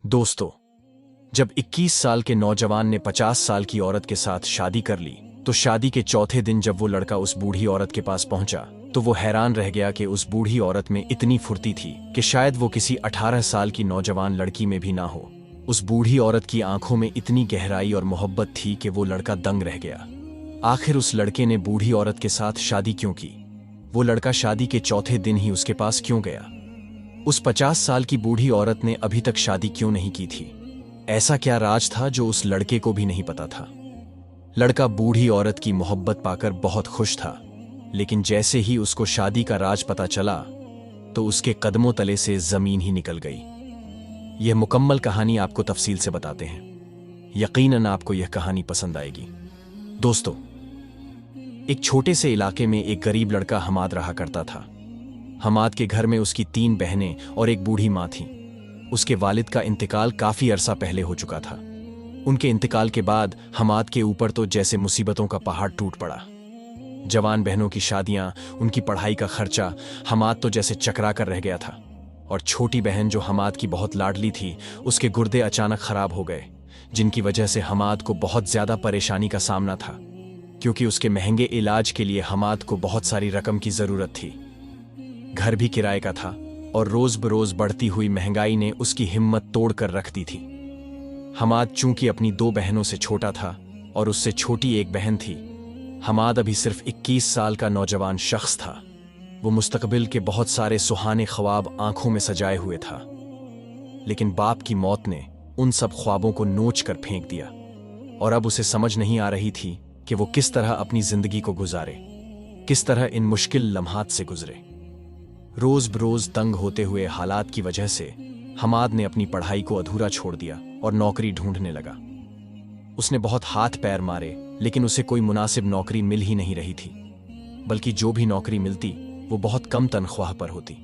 दोस्तों, जब 21 साल के नौजवान ने 50 साल की औरत के साथ शादी कर ली तो शादी के चौथे दिन जब वो लड़का उस बूढ़ी औरत के पास पहुंचा तो वो हैरान रह गया कि उस बूढ़ी औरत में इतनी फुर्ती थी कि शायद वो किसी 18 साल की नौजवान लड़की में भी ना हो। उस बूढ़ी औरत की आंखों में इतनी गहराई और मोहब्बत थी कि वो लड़का दंग रह गया। आखिर उस लड़के ने बूढ़ी औरत के साथ शादी क्यों की? वो लड़का शादी के चौथे दिन ही उसके पास क्यों गया? उस 50 साल की बूढ़ी औरत ने अभी तक शादी क्यों नहीं की थी? ऐसा क्या राज था जो उस लड़के को भी नहीं पता था? लड़का बूढ़ी औरत की मोहब्बत पाकर बहुत खुश था, लेकिन जैसे ही उसको शादी का राज पता चला तो उसके कदमों तले से जमीन ही निकल गई। यह मुकम्मल कहानी आपको तफसील से बताते हैं। यकीनन आपको यह कहानी पसंद आएगी। दोस्तों, एक छोटे से इलाके में एक गरीब लड़का हमाद रहा करता था। हमाद के घर में उसकी 3 बहनें और एक बूढ़ी माँ थी। उसके वालिद का इंतकाल काफी अरसा पहले हो चुका था। उनके इंतकाल के बाद हमाद के ऊपर तो जैसे मुसीबतों का पहाड़ टूट पड़ा। जवान बहनों की शादियां, उनकी पढ़ाई का खर्चा, हमाद तो जैसे चकरा कर रह गया था। और छोटी बहन जो हमाद की बहुत लाडली थी, उसके गुर्दे अचानक खराब हो गए, जिनकी वजह से हमाद को बहुत ज्यादा परेशानी का सामना था, क्योंकि उसके महंगे इलाज के लिए हमाद को बहुत सारी रकम की जरूरत थी। घर भी किराए का था और रोज बरोज बढ़ती हुई महंगाई ने उसकी हिम्मत तोड़ कर रख दी थी। हमाद चूंकि अपनी 2 बहनों से छोटा था और उससे छोटी एक बहन थी। हमाद अभी सिर्फ 21 साल का नौजवान शख्स था। वो मुस्तकबिल के बहुत सारे सुहाने ख्वाब आंखों में सजाए हुए था, लेकिन बाप की मौत ने उन सब ख्वाबों को नोच कर फेंक दिया और अब उसे समझ नहीं आ रही थी कि वो किस तरह अपनी जिंदगी को गुजारे, किस तरह इन मुश्किल लम्हात से गुजरे। रोज बरोज तंग होते हुए हालात की वजह से हमाद ने अपनी पढ़ाई को अधूरा छोड़ दिया और नौकरी ढूंढने लगा। उसने बहुत हाथ पैर मारे, लेकिन उसे कोई मुनासिब नौकरी मिल ही नहीं रही थी, बल्कि जो भी नौकरी मिलती वो बहुत कम तनख्वाह पर होती।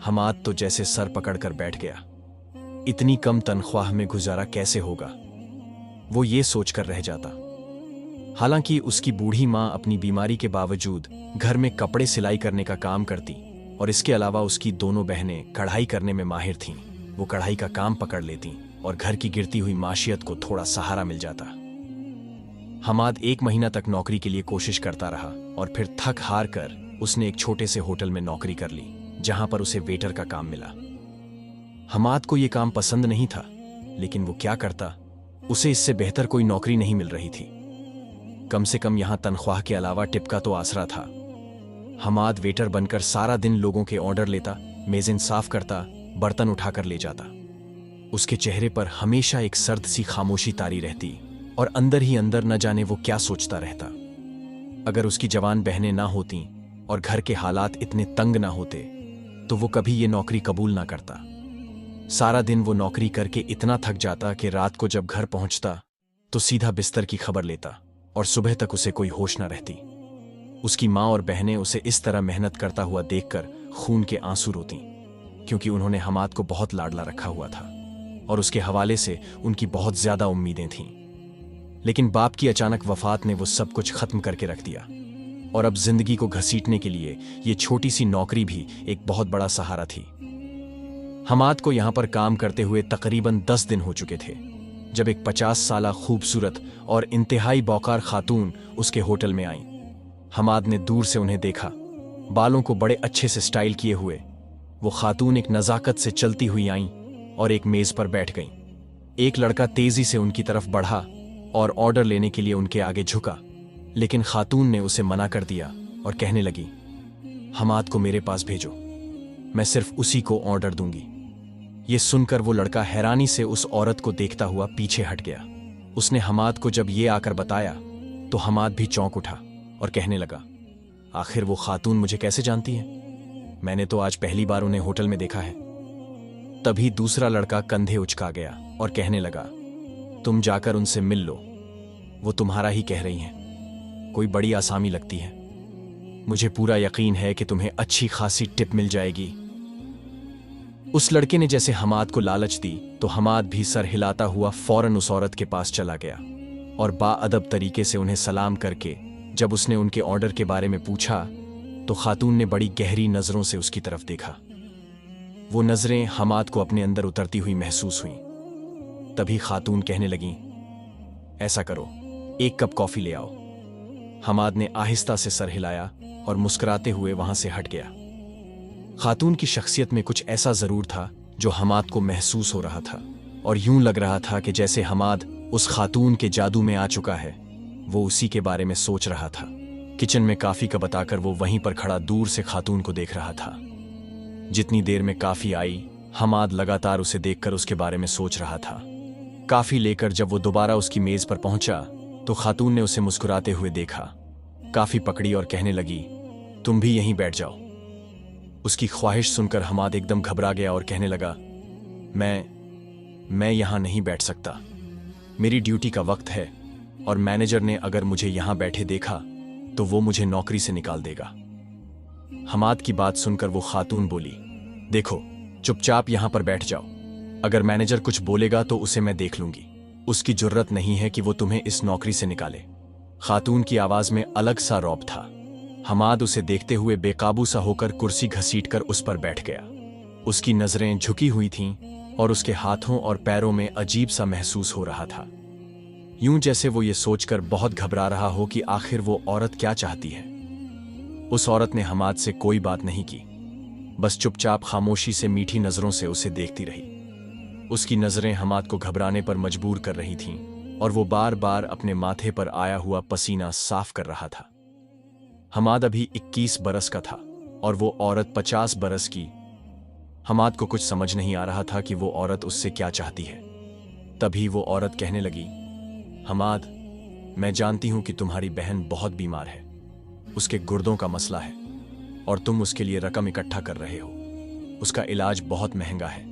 हमाद तो जैसे सर पकड़कर बैठ गया। इतनी कम तनख्वाह में गुजारा कैसे होगा, वो ये सोचकर रह जाता। हालांकि उसकी बूढ़ी माँ अपनी बीमारी के बावजूद घर में कपड़े सिलाई करने का काम करती और इसके अलावा उसकी दोनों बहनें कढ़ाई करने में माहिर थीं। वो कढ़ाई का काम पकड़ लेती और घर की गिरती हुई माशियत को थोड़ा सहारा मिल जाता। हमाद 1 महीना तक नौकरी के लिए कोशिश करता रहा और फिर थक हार कर उसने एक छोटे से होटल में नौकरी कर ली, जहां पर उसे वेटर का काम मिला। हमाद को यह काम पसंद नहीं था, लेकिन वो क्या करता, उसे इससे बेहतर कोई नौकरी नहीं मिल रही थी। कम से कम यहां तनख्वाह के अलावा टिप का तो आसरा था। हमाद वेटर बनकर सारा दिन लोगों के ऑर्डर लेता, मेज़ें साफ करता, बर्तन उठाकर ले जाता। उसके चेहरे पर हमेशा एक सर्द सी खामोशी तारी रहती और अंदर ही अंदर न जाने वो क्या सोचता रहता। अगर उसकी जवान बहनें ना होती और घर के हालात इतने तंग ना होते तो वो कभी ये नौकरी कबूल ना करता। सारा दिन वो नौकरी करके इतना थक जाता कि रात को जब घर पहुंचता तो सीधा बिस्तर की खबर लेता और सुबह तक उसे कोई होश न रहती। उसकी माँ और बहनें उसे इस तरह मेहनत करता हुआ देखकर खून के आंसू रोती, क्योंकि उन्होंने हमाद को बहुत लाडला रखा हुआ था और उसके हवाले से उनकी बहुत ज्यादा उम्मीदें थीं। लेकिन बाप की अचानक वफात ने वो सब कुछ खत्म करके रख दिया और अब जिंदगी को घसीटने के लिए ये छोटी सी नौकरी भी एक बहुत बड़ा सहारा थी। हमाद को यहां पर काम करते हुए तकरीबन 10 दिन हो चुके थे जब एक 50 साला खूबसूरत और इंतहाई बौकार खातून उसके होटल में आई। हमाद ने दूर से उन्हें देखा। बालों को बड़े अच्छे से स्टाइल किए हुए वो खातून एक नजाकत से चलती हुई आईं और एक मेज पर बैठ गईं। एक लड़का तेजी से उनकी तरफ बढ़ा और ऑर्डर लेने के लिए उनके आगे झुका, लेकिन खातून ने उसे मना कर दिया और कहने लगी, हमाद को मेरे पास भेजो, मैं सिर्फ उसी को ऑर्डर दूंगी। ये सुनकर वो लड़का हैरानी से उस औरत को देखता हुआ पीछे हट गया। उसने हमाद को जब ये आकर बताया तो हमाद भी चौंक उठा और कहने लगा, आखिर वो खातून मुझे कैसे जानती है? मैंने तो आज पहली बार उन्हें होटल में देखा है। तभी दूसरा लड़का कंधे उचका गया और कहने लगा, तुम जाकर उनसे मिल लो, वो तुम्हारा ही कह रही हैं। कोई बड़ी आसामी लगती है। मुझे पूरा यकीन है कि तुम्हें अच्छी खासी टिप मिल जाएगी। उस लड़के ने जैसे हमाद को लालच दी तो हमाद भी सर हिलाता हुआ फौरन उस औरत के पास चला गया और बाअदब तरीके से उन्हें सलाम करके जब उसने उनके ऑर्डर के बारे में पूछा तो खातून ने बड़ी गहरी नजरों से उसकी तरफ देखा। वो नजरें हमाद को अपने अंदर उतरती हुई महसूस हुईं। तभी खातून कहने लगीं, ऐसा करो, एक कप कॉफी ले आओ। हमाद ने आहिस्ता से सर हिलाया और मुस्कुराते हुए वहां से हट गया। खातून की शख्सियत में कुछ ऐसा जरूर था जो हमाद को महसूस हो रहा था, और यूं लग रहा था कि जैसे हमाद उस खातून के जादू में आ चुका है। वो उसी के बारे में सोच रहा था। किचन में काफी का बताकर वो वहीं पर खड़ा दूर से खातून को देख रहा था। जितनी देर में काफी आई, हमाद लगातार उसे देखकर उसके बारे में सोच रहा था। काफी लेकर जब वो दोबारा उसकी मेज पर पहुंचा तो खातून ने उसे मुस्कुराते हुए देखा, काफी पकड़ी और कहने लगी, तुम भी यहीं बैठ जाओ। उसकी ख्वाहिश सुनकर हमाद एकदम घबरा गया और कहने लगा, मैं यहां नहीं बैठ सकता। मेरी ड्यूटी का वक्त है और मैनेजर ने अगर मुझे यहां बैठे देखा तो वो मुझे नौकरी से निकाल देगा। हमाद की बात सुनकर वो खातून बोली, देखो, चुपचाप यहां पर बैठ जाओ। अगर मैनेजर कुछ बोलेगा तो उसे मैं देख लूंगी। उसकी जुर्रत नहीं है कि वो तुम्हें इस नौकरी से निकाले। खातून की आवाज में अलग सा रौब था। हमाद उसे देखते हुए बेकाबू सा होकर कुर्सी घसीटकर उस पर बैठ गया। उसकी नजरें झुकी हुई थीं और उसके हाथों और पैरों में अजीब सा महसूस हो रहा था, यूं जैसे वो ये सोचकर बहुत घबरा रहा हो कि आखिर वो औरत क्या चाहती है। उस औरत ने हमाद से कोई बात नहीं की, बस चुपचाप खामोशी से मीठी नजरों से उसे देखती रही। उसकी नजरें हमाद को घबराने पर मजबूर कर रही थीं और वो बार बार अपने माथे पर आया हुआ पसीना साफ कर रहा था। हमाद अभी 21 बरस का था और वो औरत 50 बरस की। हमाद को कुछ समझ नहीं आ रहा था कि वो औरत उससे क्या चाहती है। तभी वो औरत कहने लगी, हमाद, मैं जानती हूं कि तुम्हारी बहन बहुत बीमार है, उसके गुर्दों का मसला है और तुम उसके लिए रकम इकट्ठा कर रहे हो। उसका इलाज बहुत महंगा है।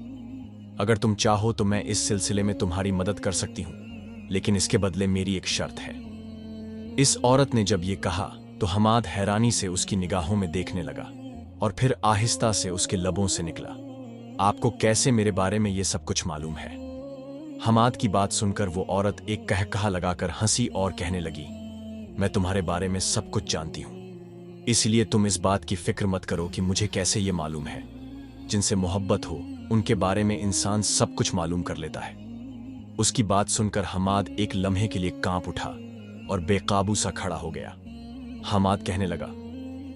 अगर तुम चाहो तो मैं इस सिलसिले में तुम्हारी मदद कर सकती हूं, लेकिन इसके बदले मेरी एक शर्त है। इस औरत ने जब ये कहा तो हमाद हैरानी से उसकी निगाहों में देखने लगा और फिर आहिस्ता से उसके लबों से निकला, आपको कैसे मेरे बारे में ये सब कुछ मालूम है? हमाद की बात सुनकर वो औरत एक कहकहा लगाकर हंसी और कहने लगी, मैं तुम्हारे बारे में सब कुछ जानती हूं, इसलिए तुम इस बात की फिक्र मत करो कि मुझे कैसे ये मालूम है। जिनसे मोहब्बत हो उनके बारे में इंसान सब कुछ मालूम कर लेता है। उसकी बात सुनकर हमाद एक लम्हे के लिए कांप उठा और बेकाबू सा खड़ा हो गया। हमाद कहने लगा,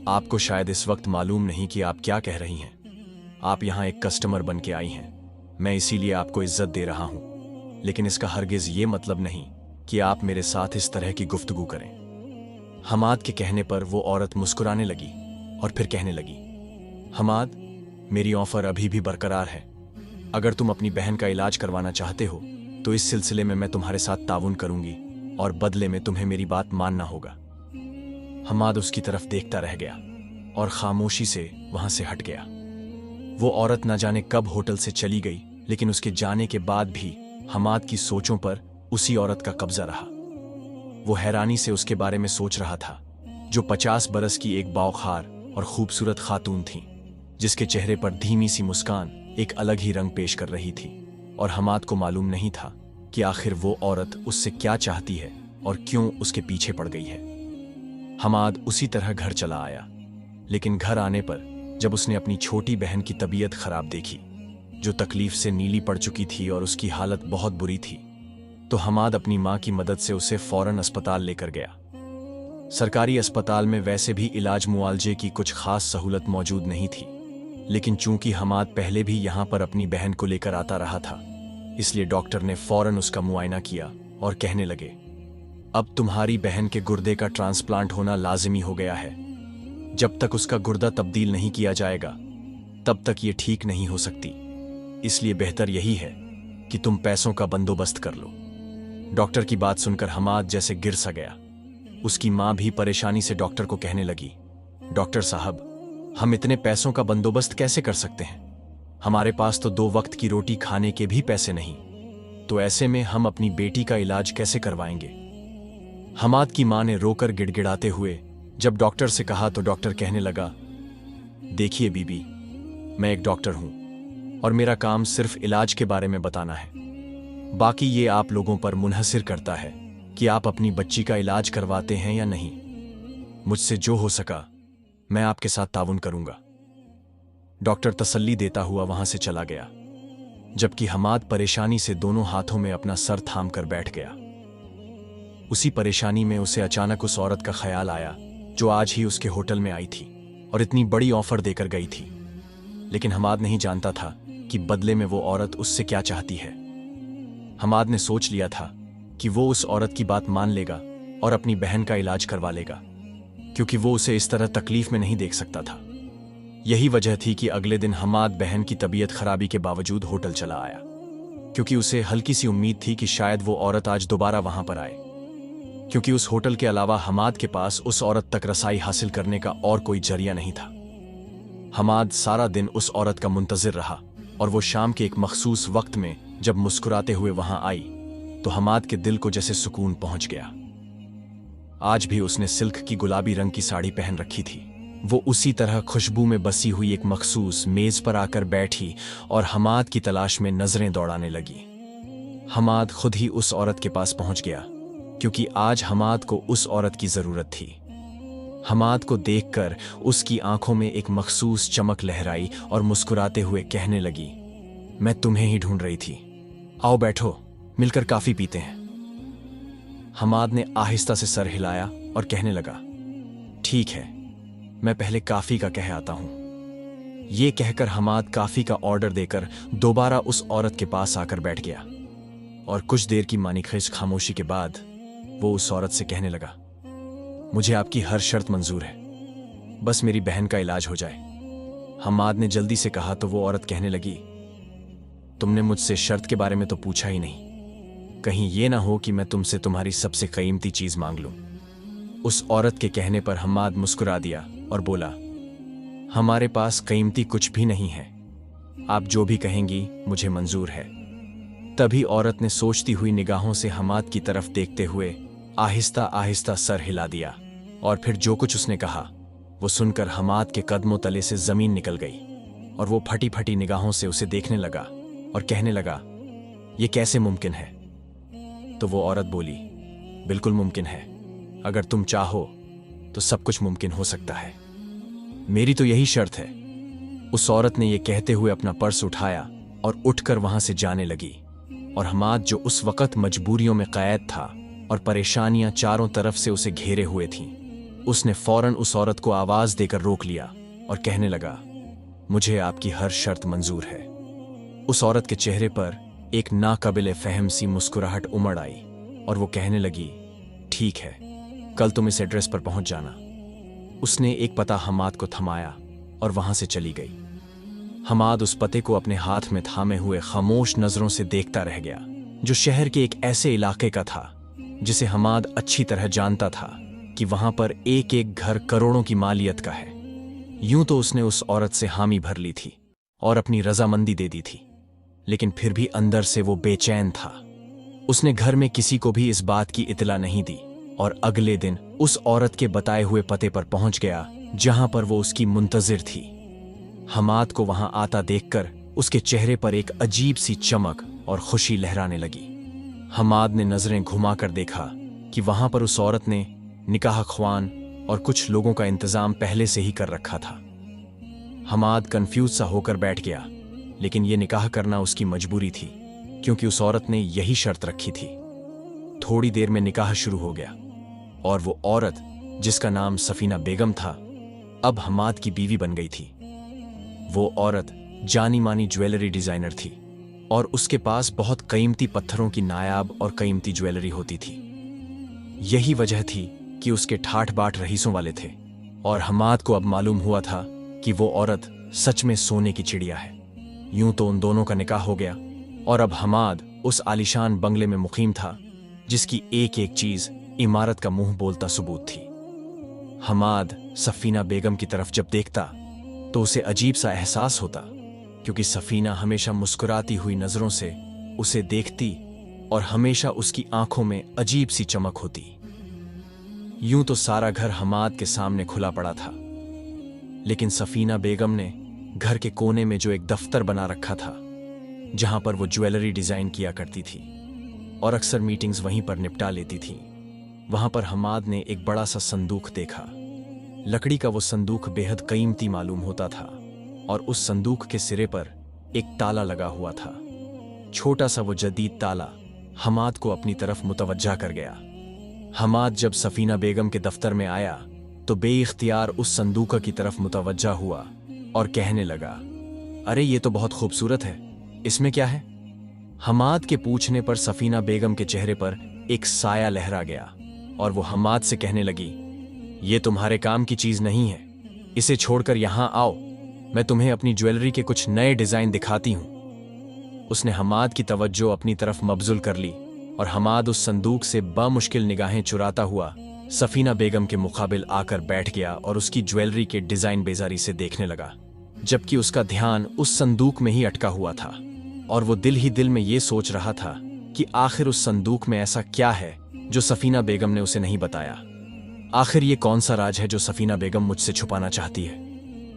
आपको शायद इस वक्त मालूम नहीं कि आप क्या कह रही हैं। आप यहां एक कस्टमर बन के आई हैं, मैं इसीलिए आपको इज्जत दे रहा हूं, लेकिन इसका हरगिज ये मतलब नहीं कि आप मेरे साथ इस तरह की गुफ्तगू करें। हमाद के कहने पर वो औरत मुस्कुराने लगी और फिर कहने लगी, हमाद, मेरी ऑफर अभी भी बरकरार है। अगर तुम अपनी बहन का इलाज करवाना चाहते हो तो इस सिलसिले में मैं तुम्हारे साथ ताउन करूंगी और बदले में तुम्हें मेरी बात मानना होगा। हमाद उसकी तरफ देखता रह गया और खामोशी से वहां से हट गया। वो औरत न जाने कब होटल से चली गई, लेकिन उसके जाने के बाद भी हमाद की सोचों पर उसी औरत का कब्जा रहा। वो हैरानी से उसके बारे में सोच रहा था, जो 50 बरस की एक बावखार और खूबसूरत खातून थी, जिसके चेहरे पर धीमी सी मुस्कान एक अलग ही रंग पेश कर रही थी। और हमाद को मालूम नहीं था कि आखिर वो औरत उससे क्या चाहती है और क्यों उसके पीछे पड़ गई है। हमाद उसी तरह घर चला आया, लेकिन घर आने पर जब उसने अपनी छोटी बहन की तबीयत खराब देखी, जो तकलीफ से नीली पड़ चुकी थी और उसकी हालत बहुत बुरी थी, तो हमाद अपनी मां की मदद से उसे फौरन अस्पताल लेकर गया। सरकारी अस्पताल में वैसे भी इलाज मुआलजे की कुछ खास सहूलत मौजूद नहीं थी, लेकिन चूंकि हमाद पहले भी यहां पर अपनी बहन को लेकर आता रहा था, इसलिए डॉक्टर ने फौरन उसका मुआयना किया और कहने लगे, अब तुम्हारी बहन के गुर्दे का ट्रांसप्लांट होना लाजिमी हो गया है। जब तक उसका गुर्दा तब्दील नहीं किया जाएगा तब तक ये ठीक नहीं हो सकती, इसलिए बेहतर यही है कि तुम पैसों का बंदोबस्त कर लो। डॉक्टर की बात सुनकर हमाद जैसे गिर सा गया। उसकी मां भी परेशानी से डॉक्टर को कहने लगी, डॉक्टर साहब, हम इतने पैसों का बंदोबस्त कैसे कर सकते हैं? हमारे पास तो 2 वक्त की रोटी खाने के भी पैसे नहीं, तो ऐसे में हम अपनी बेटी का इलाज कैसे करवाएंगे? हमाद की मां ने रोकर गिड़गिड़ाते हुए जब डॉक्टर से कहा तो डॉक्टर कहने लगा, देखिए बीबी, मैं एक डॉक्टर हूं और मेरा काम सिर्फ इलाज के बारे में बताना है। बाकी ये आप लोगों पर मुनहसिर करता है कि आप अपनी बच्ची का इलाज करवाते हैं या नहीं। मुझसे जो हो सका मैं आपके साथ ताउन करूंगा। डॉक्टर तसल्ली देता हुआ वहां से चला गया, जबकि हमाद परेशानी से दोनों हाथों में अपना सर थाम कर बैठ गया। उसी परेशानी में उसे अचानक उस औरत का ख्याल आया जो आज ही उसके होटल में आई थी और इतनी बड़ी ऑफर देकर गई थी। लेकिन हमाद नहीं जानता था कि बदले में वो औरत उससे क्या चाहती है। हमाद ने सोच लिया था कि वो उस औरत की बात मान लेगा और अपनी बहन का इलाज करवा लेगा, क्योंकि वो उसे इस तरह तकलीफ में नहीं देख सकता था। यही वजह थी कि अगले दिन हमाद बहन की तबीयत खराबी के बावजूद होटल चला आया, क्योंकि उसे हल्की सी उम्मीद थी कि शायद वो औरत आज दोबारा वहां पर आए, क्योंकि उस होटल के अलावा हमाद के पास उस औरत तक रसाई हासिल करने का और कोई जरिया नहीं था। हमाद सारा दिन उस औरत का मुंतजिर रहा और वो शाम के एक मखसूस वक्त में जब मुस्कुराते हुए वहां आई तो हमाद के दिल को जैसे सुकून पहुंच गया। आज भी उसने सिल्क की गुलाबी रंग की साड़ी पहन रखी थी। वो उसी तरह खुशबू में बसी हुई एक मखसूस मेज पर आकर बैठी और हमाद की तलाश में नजरें दौड़ाने लगी। हमाद खुद ही उस औरत के पास पहुंच गया, क्योंकि आज हमाद को उस औरत की जरूरत थी। हमाद को देखकर उसकी आंखों में एक मखसूस चमक लहराई और मुस्कुराते हुए कहने लगी, मैं तुम्हें ही ढूंढ रही थी, आओ बैठो, मिलकर काफी पीते हैं। हमाद ने आहिस्ता से सर हिलाया और कहने लगा, ठीक है, मैं पहले काफी का कह आता हूं। ये कहकर हमाद काफी का ऑर्डर देकर दोबारा उस औरत के पास आकर बैठ गया और कुछ देर की मानीखेज खामोशी के बाद वो उस औरत से कहने लगा, मुझे आपकी हर शर्त मंजूर है, बस मेरी बहन का इलाज हो जाए। हमाद ने जल्दी से कहा तो वो औरत कहने लगी, तुमने मुझसे शर्त के बारे में तो पूछा ही नहीं, कहीं ये ना हो कि मैं तुमसे तुम्हारी सबसे कीमती चीज मांग लूं। उस औरत के कहने पर हमाद मुस्कुरा दिया और बोला, हमारे पास कीमती कुछ भी नहीं है, आप जो भी कहेंगी मुझे मंजूर है। तभी औरत ने सोचती हुई निगाहों से हमाद की तरफ देखते हुए आहिस्ता आहिस्ता सर हिला दिया और फिर जो कुछ उसने कहा वो सुनकर हमाद के कदमों तले से जमीन निकल गई और वो फटी फटी निगाहों से उसे देखने लगा और कहने लगा, ये कैसे मुमकिन है? तो वो औरत बोली, बिल्कुल मुमकिन है, अगर तुम चाहो तो सब कुछ मुमकिन हो सकता है, मेरी तो यही शर्त है। उस औरत ने यह कहते हुए अपना पर्स उठाया और उठकर वहां से जाने लगी और हमाद जो उस वक्त मजबूरियों में कैद था और परेशानियां चारों तरफ से उसे घेरे हुए थीं, उसने फौरन उस औरत को आवाज देकर रोक लिया और कहने लगा, मुझे आपकी हर शर्त मंजूर है। उस औरत के चेहरे पर एक नाकाबिले फहम सी मुस्कुराहट उमड़ आई और वो कहने लगी, ठीक है, कल तुम इस एड्रेस पर पहुंच जाना। उसने एक पता हमाद को थमाया और वहां से चली गई। हमाद उस पते को अपने हाथ में थामे हुए खामोश नजरों से देखता रह गया, जो शहर के एक ऐसे इलाके का था जिसे हमाद अच्छी तरह जानता था कि वहां पर एक एक घर करोड़ों की मालियत का है। यूं तो उसने उस औरत से हामी भर ली थी और अपनी रजामंदी दे दी थी, लेकिन फिर भी अंदर से वो बेचैन था। उसने घर में किसी को भी इस बात की इतला नहीं दी और अगले दिन उस औरत के बताए हुए पते पर पहुंच गया जहां पर वो उसकी मुंतजिर थी। हमाद को वहां आता देखकर उसके चेहरे पर एक अजीब सी चमक और खुशी लहराने लगी। हमाद ने नजरें घुमाकर देखा कि वहां पर उस औरत ने निकाह ख्वान और कुछ लोगों का इंतजाम पहले से ही कर रखा था। हमाद कंफ्यूज सा होकर बैठ गया, लेकिन यह निकाह करना उसकी मजबूरी थी, क्योंकि उस औरत ने यही शर्त रखी थी। थोड़ी देर में निकाह शुरू हो गया और वो औरत, जिसका नाम सफीना बेगम था, अब हमाद की बीवी बन गई थी। वो औरत जानी मानी ज्वेलरी डिजाइनर थी और उसके पास बहुत कीमती पत्थरों की नायाब और कीमती ज्वेलरी होती थी। यही वजह थी कि उसके ठाठ बाट रईसों वाले थे और हमाद को अब मालूम हुआ था कि वो औरत सच में सोने की चिड़िया है। यूं तो उन दोनों का निकाह हो गया और अब हमाद उस आलीशान बंगले में मुकीम था जिसकी एक एक चीज इमारत का मुंह बोलता सबूत थी। हमाद सफीना बेगम की तरफ जब देखता तो उसे अजीब सा एहसास होता, क्योंकि सफीना हमेशा मुस्कुराती हुई नजरों से उसे देखती और हमेशा उसकी आंखों में अजीब सी चमक होती। यूं तो सारा घर हमाद के सामने खुला पड़ा था, लेकिन सफीना बेगम ने घर के कोने में जो एक दफ्तर बना रखा था, जहां पर वो ज्वेलरी डिजाइन किया करती थी और अक्सर मीटिंग्स वहीं पर निपटा लेती थी, वहां पर हमाद ने एक बड़ा सा संदूक देखा। लकड़ी का वो संदूक बेहद कीमती मालूम होता था और उस संदूक के सिरे पर एक ताला लगा हुआ था। छोटा सा वो जदीद ताला हमाद को अपनी तरफ मुतवज्जा कर गया। हमाद जब सफीना बेगम के दफ्तर में आया तो बेइख्तियार उस संदूक की तरफ मुतवज्जा हुआ और कहने लगा, अरे ये तो बहुत खूबसूरत है, इसमें क्या है? हमाद के पूछने पर सफीना बेगम के चेहरे पर एक साया लहरा गया और वो हमाद से कहने लगी, ये तुम्हारे काम की चीज नहीं है, इसे छोड़कर यहां आओ, मैं तुम्हें अपनी ज्वेलरी के कुछ नए डिजाइन दिखाती हूं। उसने हमाद की तवज्जो अपनी तरफ मबजुल कर ली और हमाद उस संदूक से बामुश्किल निगाहें चुराता हुआ सफीना बेगम के मुकाबिल आकर बैठ गया और उसकी ज्वेलरी के डिजाइन बेजारी से देखने लगा, जबकि उसका ध्यान उस संदूक में ही अटका हुआ था और वो दिल ही दिल में ये सोच रहा था कि आखिर उस संदूक में ऐसा क्या है जो सफीना बेगम ने उसे नहीं बताया। आखिर ये कौन सा राज है जो सफीना बेगम मुझसे छुपाना चाहती है।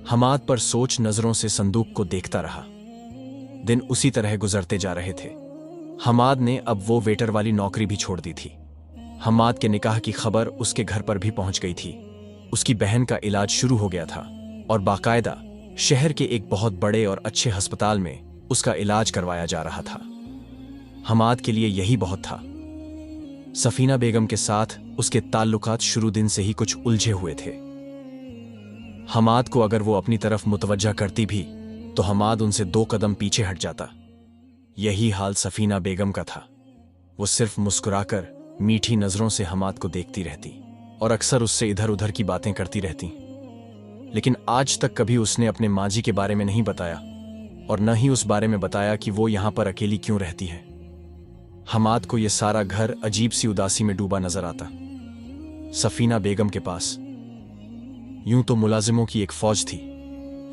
हमाद पर सोच नजरों से संदूक को देखता रहा। दिन उसी तरह गुजरते जा रहे थे। हमाद ने अब वो वेटर वाली नौकरी भी छोड़ दी थी। हमाद के निकाह की खबर उसके घर पर भी पहुंच गई थी। उसकी बहन का इलाज शुरू हो गया था और बाकायदा शहर के एक बहुत बड़े और अच्छे अस्पताल में उसका इलाज करवाया जा रहा था। हमाद के लिए यही बहुत था। सफीना बेगम के साथ उसके ताल्लुकात शुरू दिन से ही कुछ उलझे हुए थे। हमाद को अगर वो अपनी तरफ मुतवज्जा करती भी तो हमाद उनसे 2 कदम पीछे हट जाता। यही हाल सफीना बेगम का था। वो सिर्फ मुस्कुराकर मीठी नजरों से हमाद को देखती रहती और अक्सर उससे इधर उधर की बातें करती रहती, लेकिन आज तक कभी उसने अपने माजी के बारे में नहीं बताया और न ही उस बारे में बताया कि वो यहां पर अकेली क्यों रहती है। हमाद को यह सारा घर अजीब सी उदासी में डूबा नजर आता। सफीना बेगम के पास यूं तो मुलाजिमों की एक फौज थी,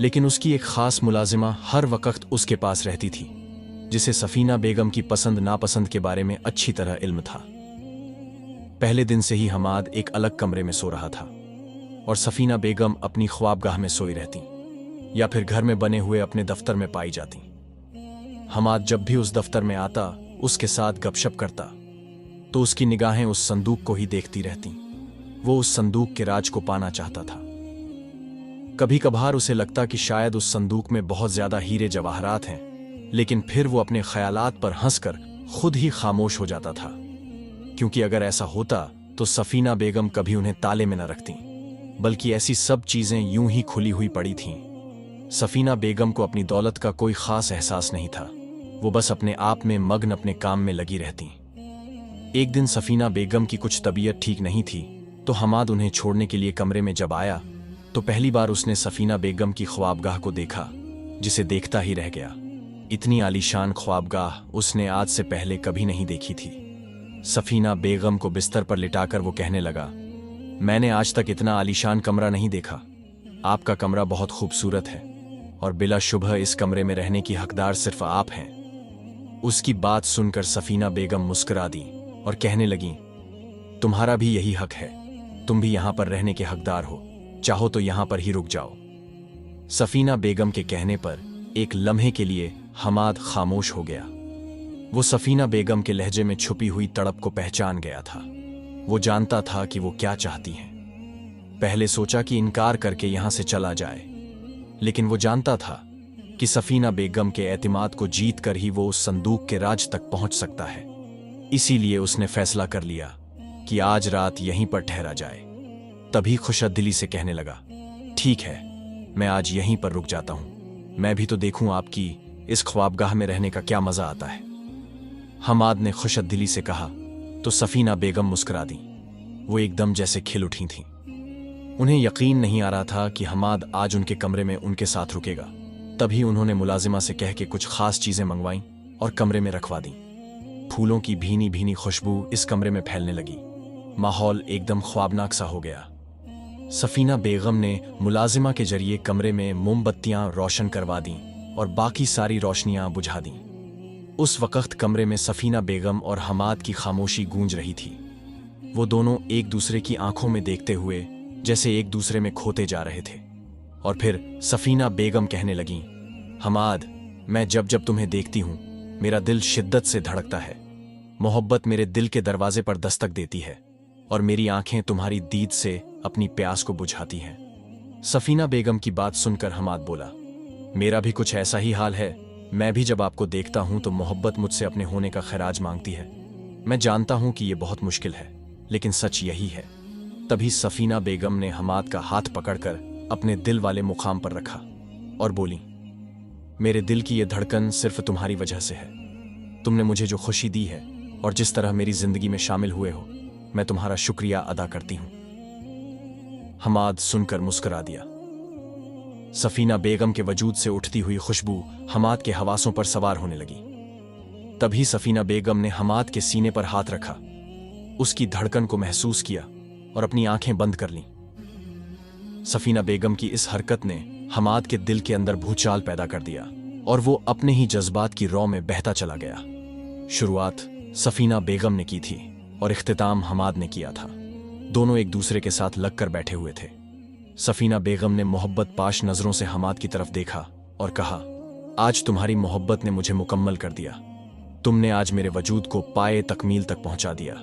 लेकिन उसकी एक खास मुलाजिमा हर वक्त उसके पास रहती थी, जिसे सफीना बेगम की पसंद नापसंद के बारे में अच्छी तरह इल्म था। पहले दिन से ही हमाद एक अलग कमरे में सो रहा था और सफीना बेगम अपनी ख्वाबगाह में सोई रहती या फिर घर में बने हुए अपने दफ्तर में पाई जाती। हमाद जब भी उस दफ्तर में आता, उसके साथ गपशप करता, तो उसकी निगाहें उस संदूक को ही देखती रहती। वो उस संदूक के राज को पाना चाहता था। कभी कभार उसे लगता कि शायद उस संदूक में बहुत ज्यादा हीरे जवाहरात हैं, लेकिन फिर वो अपने ख्यालात पर हंसकर खुद ही खामोश हो जाता था, क्योंकि अगर ऐसा होता तो सफीना बेगम कभी उन्हें ताले में न रखती, बल्कि ऐसी सब चीजें यूं ही खुली हुई पड़ी थीं। सफीना बेगम को अपनी दौलत का कोई खास एहसास नहीं था। वो बस अपने आप में मग्न अपने काम में लगी रहती। एक दिन सफीना बेगम की कुछ तबीयत ठीक नहीं थी, तो हमाद उन्हें छोड़ने के लिए कमरे में जब आया तो पहली बार उसने सफीना बेगम की ख्वाबगाह को देखा, जिसे देखता ही रह गया। इतनी आलीशान ख्वाबगाह उसने आज से पहले कभी नहीं देखी थी। सफीना बेगम को बिस्तर पर लिटाकर वो कहने लगा, मैंने आज तक इतना आलीशान कमरा नहीं देखा। आपका कमरा बहुत खूबसूरत है और बिला शुबह इस कमरे में रहने की हकदार सिर्फ आप हैं। उसकी बात सुनकर सफीना बेगम मुस्कुरा दी और कहने लगी, तुम्हारा भी यही हक है, तुम भी यहां पर रहने के हकदार हो, चाहो तो यहां पर ही रुक जाओ। सफीना बेगम के कहने पर एक लम्हे के लिए हमाद खामोश हो गया। वो सफीना बेगम के लहजे में छुपी हुई तड़प को पहचान गया था। वो जानता था कि वो क्या चाहती हैं। पहले सोचा कि इनकार करके यहां से चला जाए, लेकिन वो जानता था कि सफीना बेगम के एतिमाद को जीत कर ही वो उस संदूक के राज तक पहुंच सकता है। इसीलिए उसने फैसला कर लिया कि आज रात यहीं पर ठहरा जाए। तभी खुशदिली से कहने लगा, ठीक है, मैं आज यहीं पर रुक जाता हूं। मैं भी तो देखूं आपकी इस ख्वाबगाह में रहने का क्या मजा आता है। हमाद ने खुशदिली से कहा तो सफीना बेगम मुस्कुरा दी। वो एकदम जैसे खिल उठी थीं। उन्हें यकीन नहीं आ रहा था कि हमाद आज उनके कमरे में उनके साथ रुकेगा। तभी उन्होंने मुलाजिमा से कह के कुछ खास चीजें मंगवाईं और कमरे में रखवा दी। फूलों की भीनी भीनी खुशबू इस कमरे में फैलने लगी। माहौल एकदम ख्वाबनाक सा हो गया। सफीना बेगम ने मुलाजिमा के जरिए कमरे में मोमबत्तियां रोशन करवा दी और बाकी सारी रोशनियां बुझा दी। उस वक्त कमरे में सफीना बेगम और हमाद की खामोशी गूंज रही थी। वो दोनों एक दूसरे की आंखों में देखते हुए जैसे एक दूसरे में खोते जा रहे थे। और फिर सफीना बेगम कहने लगीं, हमाद, मैं जब जब तुम्हें देखती हूं मेरा दिल शिद्दत से धड़कता है। मोहब्बत मेरे दिल के दरवाजे पर दस्तक देती है और मेरी आंखें तुम्हारी दीद से अपनी प्यास को बुझाती हैं। सफीना बेगम की बात सुनकर हमाद बोला, मेरा भी कुछ ऐसा ही हाल है। मैं भी जब आपको देखता हूं तो मोहब्बत मुझसे अपने होने का खराज मांगती है। मैं जानता हूं कि यह बहुत मुश्किल है, लेकिन सच यही है। तभी सफीना बेगम ने हमाद का हाथ पकड़कर अपने दिल वाले मुकाम पर रखा और बोली, मेरे दिल की यह धड़कन सिर्फ तुम्हारी वजह से है। तुमने मुझे जो खुशी दी है और जिस तरह मेरी जिंदगी में शामिल हुए हो, मैं तुम्हारा शुक्रिया अदा करती हूं। हमाद सुनकर मुस्कुरा दिया। सफीना बेगम के वजूद से उठती हुई खुशबू हमाद के हवासों पर सवार होने लगी। तभी सफीना बेगम ने हमाद के सीने पर हाथ रखा, उसकी धड़कन को महसूस किया और अपनी आंखें बंद कर लीं। सफीना बेगम की इस हरकत ने हमाद के दिल के अंदर भूचाल पैदा कर दिया और वो अपने ही जज्बात की रौ में बहता चला गया। शुरुआत सफीना बेगम ने की थी और इख्तिताम हमाद ने किया था। दोनों एक दूसरे के साथ लगकर बैठे हुए थे। सफीना बेगम ने मोहब्बत पाश नजरों से हमाद की तरफ देखा और कहा, आज तुम्हारी मोहब्बत ने मुझे मुकम्मल कर दिया। तुमने आज मेरे वजूद को पाए तकमील तक पहुंचा दिया।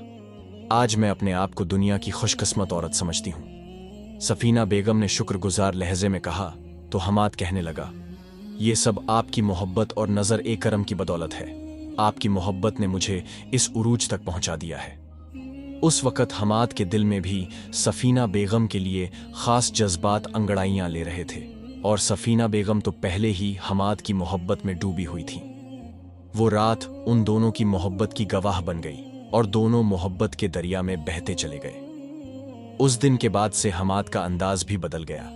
आज मैं अपने आप को दुनिया की खुशकिस्मत औरत समझती हूं। सफीना बेगम ने शुक्रगुजार लहजे में कहा तो हमाद कहने लगा, ये सब आपकी मोहब्बत और नजर ए करम की बदौलत है। आपकी मोहब्बत ने मुझे इस उरूज तक पहुंचा दिया है। उस वक़्त हमाद के दिल में भी सफीना बेगम के लिए खास जज्बात अंगड़ाइयां ले रहे थे और सफीना बेगम तो पहले ही हमाद की मोहब्बत में डूबी हुई थी। वो रात उन दोनों की मोहब्बत की गवाह बन गई और दोनों मोहब्बत के दरिया में बहते चले गए। उस दिन के बाद से हमाद का अंदाज भी बदल गया।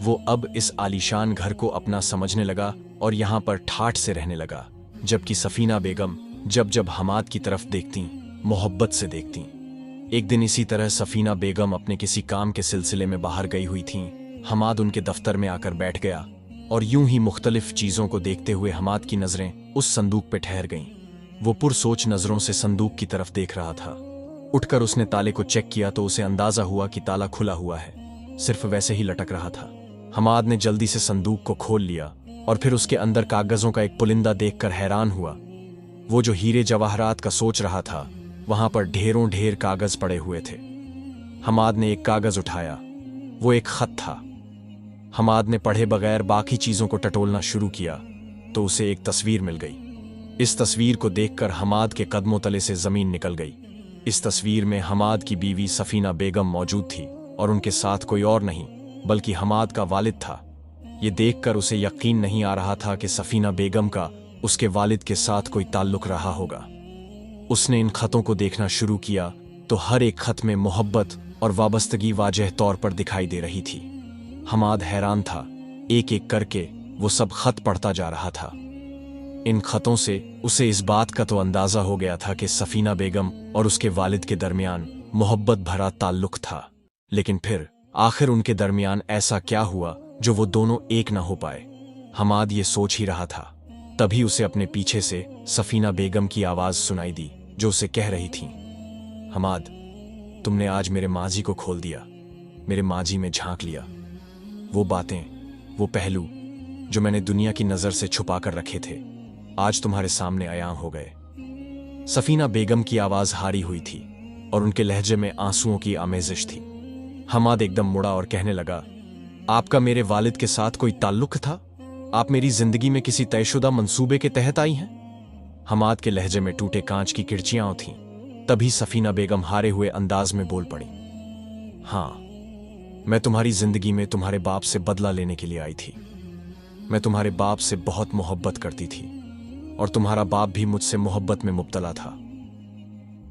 वो अब इस आलीशान घर को अपना समझने लगा और यहां पर ठाठ से रहने लगा, जबकि सफीना बेगम जब जब हमाद की तरफ देखती, मोहब्बत से देखती। एक दिन इसी तरह सफीना बेगम अपने किसी काम के सिलसिले में बाहर गई हुई थीं। हमाद उनके दफ्तर में आकर बैठ गया और यूं ही मुख्तलिफ चीजों को देखते हुए हमाद की नजरें उस संदूक पे ठहर गईं। वो पुरसोच नजरों से संदूक की तरफ देख रहा था। उठकर उसने ताले को चेक किया तो उसे अंदाजा हुआ कि ताला खुला हुआ है, सिर्फ वैसे ही लटक रहा था। हमाद ने जल्दी से संदूक को खोल लिया और फिर उसके अंदर कागजों का एक पुलिंदा देखकर हैरान हुआ। वो जो हीरे जवाहरात का सोच रहा था, वहां पर ढेरों ढेर कागज पड़े हुए थे। हमाद ने एक कागज उठाया, वो एक खत था। हमाद ने पढ़े बगैर बाकी चीजों को टटोलना शुरू किया तो उसे एक तस्वीर मिल गई। इस तस्वीर को देखकर हमाद के कदमों तले से जमीन निकल गई। इस तस्वीर में हमाद की बीवी सफीना बेगम मौजूद थी और उनके साथ कोई और नहीं बल्कि हमाद का वालिद था। ये देखकर उसे यकीन नहीं आ रहा था कि सफीना बेगम का उसके वालिद के साथ कोई ताल्लुक रहा होगा। उसने इन खतों को देखना शुरू किया तो हर एक खत में मोहब्बत और वाबस्तगी वाजह तौर पर दिखाई दे रही थी। हमाद हैरान था, एक एक करके वो सब खत पढ़ता जा रहा था। इन खतों से उसे इस बात का तो अंदाजा हो गया था कि सफीना बेगम और उसके वालिद के दरमियान मोहब्बत भरा ताल्लुक था, लेकिन फिर आखिर उनके दरमियान ऐसा क्या हुआ जो वो दोनों एक न हो पाए। हमाद ये सोच ही रहा था, तभी उसे अपने पीछे से सफीना बेगम की आवाज सुनाई दी जो उसे कह रही थी, हमाद, तुमने आज मेरे माजी को खोल दिया, मेरे माजी में झांक लिया। वो बातें, वो पहलू जो मैंने दुनिया की नजर से छुपा कर रखे थे, आज तुम्हारे सामने अयां हो गए। सफीना बेगम की आवाज हारी हुई थी और उनके लहजे में आंसुओं की आमेजिश थी। हमाद एकदम मुड़ा और कहने लगा, आपका मेरे वालिद के साथ कोई ताल्लुक था? आप मेरी जिंदगी में किसी तयशुदा मंसूबे के तहत आई हैं? हमाद के लहजे में टूटे कांच की किरचियां थीं। तभी सफीना बेगम हारे हुए अंदाज में बोल पड़ी, हाँ, मैं तुम्हारी जिंदगी में तुम्हारे बाप से बदला लेने के लिए आई थी। मैं तुम्हारे बाप से बहुत मोहब्बत करती थी और तुम्हारा बाप भी मुझसे मोहब्बत में मुब्तला था।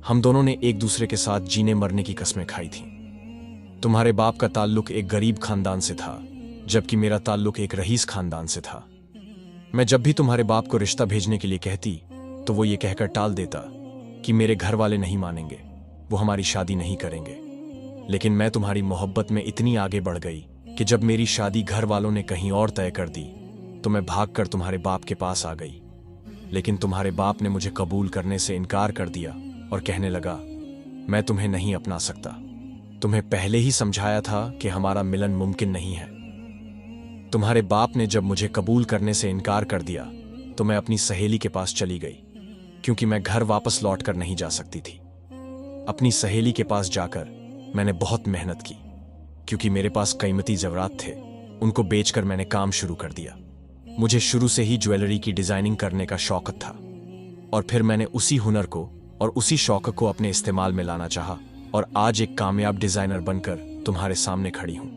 हम दोनों ने एक दूसरे के साथ जीने मरने की कस्में खाई थीं। तुम्हारे बाप का ताल्लुक एक गरीब खानदान से था, जबकि मेरा ताल्लुक एक रईस खानदान से था। मैं जब भी तुम्हारे बाप को रिश्ता भेजने के लिए कहती तो वो ये कहकर टाल देता कि मेरे घर वाले नहीं मानेंगे, वो हमारी शादी नहीं करेंगे। लेकिन मैं तुम्हारी मोहब्बत में इतनी आगे बढ़ गई कि जब मेरी शादी घर वालों ने कहीं और तय कर दी तो मैं भागकर तुम्हारे बाप के पास आ गई। लेकिन तुम्हारे बाप ने मुझे कबूल करने से इनकार कर दिया और कहने लगा, मैं तुम्हें नहीं अपना सकता। तुम्हें पहले ही समझाया था कि हमारा मिलन मुमकिन नहीं है। तुम्हारे बाप ने जब मुझे कबूल करने से इनकार कर दिया तो मैं अपनी सहेली के पास चली गई, क्योंकि मैं घर वापस लौट कर नहीं जा सकती थी। अपनी सहेली के पास जाकर मैंने बहुत मेहनत की, क्योंकि मेरे पास कीमती ज़ेवरात थे। उनको बेचकर मैंने काम शुरू कर दिया। मुझे शुरू से ही ज्वेलरी की डिजाइनिंग करने का शौक था और फिर मैंने उसी हुनर को और उसी शौक को अपने इस्तेमाल में लाना चाहा और आज एक कामयाब डिजाइनर बनकर तुम्हारे सामने खड़ी हूं।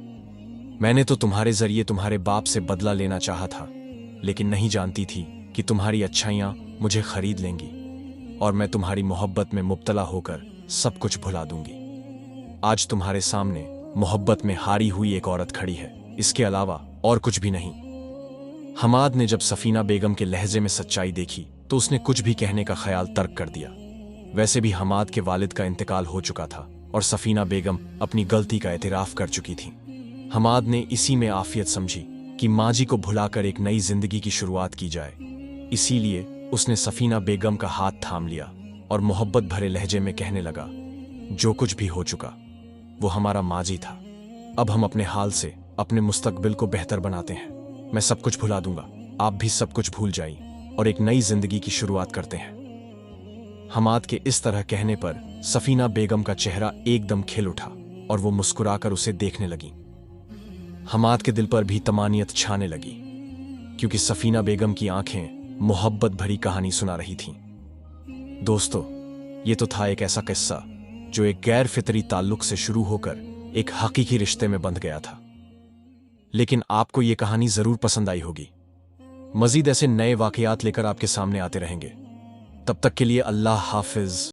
मैंने तो तुम्हारे जरिए तुम्हारे बाप से बदला लेना चाहा था, लेकिन नहीं जानती थी कि तुम्हारी अच्छाइयां मुझे खरीद लेंगी और मैं तुम्हारी मोहब्बत में मुब्तला होकर सब कुछ भुला दूंगी। आज तुम्हारे सामने मोहब्बत में हारी हुई एक औरत खड़ी है, इसके अलावा और कुछ भी नहीं। हमाद ने जब सफीना बेगम के लहजे में सच्चाई देखी तो उसने कुछ भी कहने का ख्याल तर्क कर दिया। वैसे भी हमाद के वालिद का इंतकाल हो चुका था और सफीना बेगम अपनी गलती का एतराफ कर चुकी थी। हमाद ने इसी में आफियत समझी कि माजी को भुलाकर एक नई जिंदगी की शुरुआत की जाए। इसीलिए उसने सफीना बेगम का हाथ थाम लिया और मोहब्बत भरे लहजे में कहने लगा, जो कुछ भी हो चुका वो हमारा माजी था। अब हम अपने हाल से अपने मुस्तकबिल को बेहतर बनाते हैं। मैं सब कुछ भुला दूंगा, आप भी सब कुछ भूल जाइए और एक नई जिंदगी की शुरुआत करते हैं। हमाद के इस तरह कहने पर सफीना बेगम का चेहरा एकदम खिल उठा और वो मुस्कुराकर उसे देखने लगी। हमाद के दिल पर भी तमानियत छाने लगी, क्योंकि सफीना बेगम की आंखें मोहब्बत भरी कहानी सुना रही थीं। दोस्तों, ये तो था एक ऐसा किस्सा जो एक गैर फितरी ताल्लुक से शुरू होकर एक हकीकी रिश्ते में बंध गया था। लेकिन आपको ये कहानी जरूर पसंद आई होगी। मजीद ऐसे नए वाकयात लेकर आपके सामने आते रहेंगे। तब तक के लिए अल्लाह हाफिज।